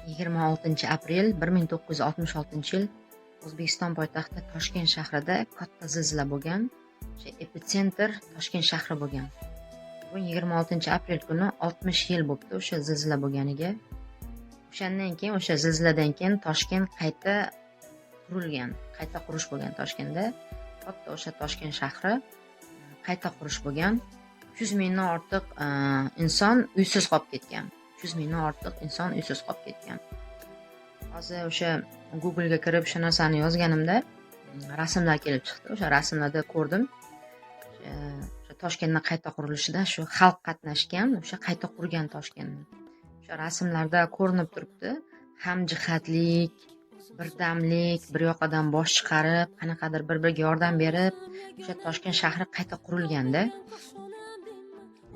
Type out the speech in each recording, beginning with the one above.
26 aprel 1966 yil O'zbekiston poytaxti Toshkent shahrida katta zilzila bo'lgan. Epitsentr Toshkent shahri bo'lgan. Bugun 26 aprel kuni 60 yil bo'libdi o'sha zilzila bo'lganiga. O'shandan keyin, o'sha zilziladan keyin Toshkent qayta qurilgan, qayta qurish bo'lgan Toshkentda. Katta o'sha Toshkent shahri qayta qurish bo'lgan. 300 mingdan ortiq inson uysiz qolib ketgan. 300 mingdan ortiq inson uysiz qolib ketgan. Hozir o'sha Google ga kirib o'sha narsani yozganimda rasmlar kelib chiqdi. O'sha rasmlarda ko'rdim. O'sha Toshkentning qayta qurilishida shu xalq qatnashgan, o'sha qayta qurgan Toshkentni. O'sha rasmlarda ko'rinib turibdi. Hamjihatlik, birdamlik, bir yoqadan bosh chiqarib, qanaqadir bir-biriga yordam berib, o'sha Toshkent shahri qayta qurilganda.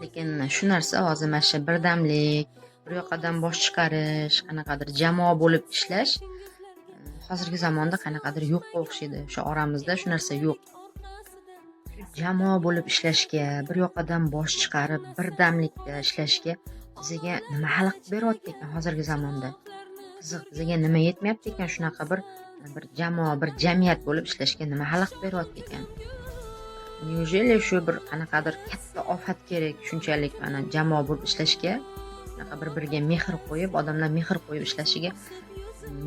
Lekin shu narsa hozir mana shu birdamlik, bir yoqadan bosh chiqarish, qanaqadir jamoa bo'lib ishlash hozirgi zamonda qanaqadir yo'qqa o'xshaydi. O'sha oramizda shu narsa yo'q. Jamoa bo'lib ishlashga, bir yoqadan bosh chiqarib, birdamlikda ishlashga bizga nima xalaqit beryapti ekan hozirgi zamonda? Qiziq, bizga nima yetmayapti ekan shunaqa bir jamoa, bir jamiyat bo'lib ishlashga nima xalaqit beryapti ekan? Neujeli shu bir qanaqadir katta ofat kerak shunchalik mana jamoa bo'lib ishlashga, shunaqa bir-biriga mehr qo'yib, odamlar mehr qo'yib ishlashiga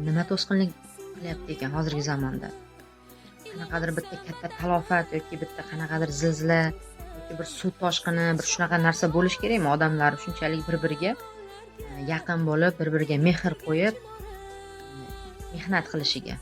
nima to'sqinlik qilyapti ekan hozirgi zamonda? Qanaqadir bitta katta talofat yoki bitta qanaqadir zilzila yoki bir suv toshqini, bir shunaqa narsa bo'lish kerakmi odamlar shunchalik bir-biriga yaqin bo'lib, bir-biriga mehr qo'yib mehnat qilishiga?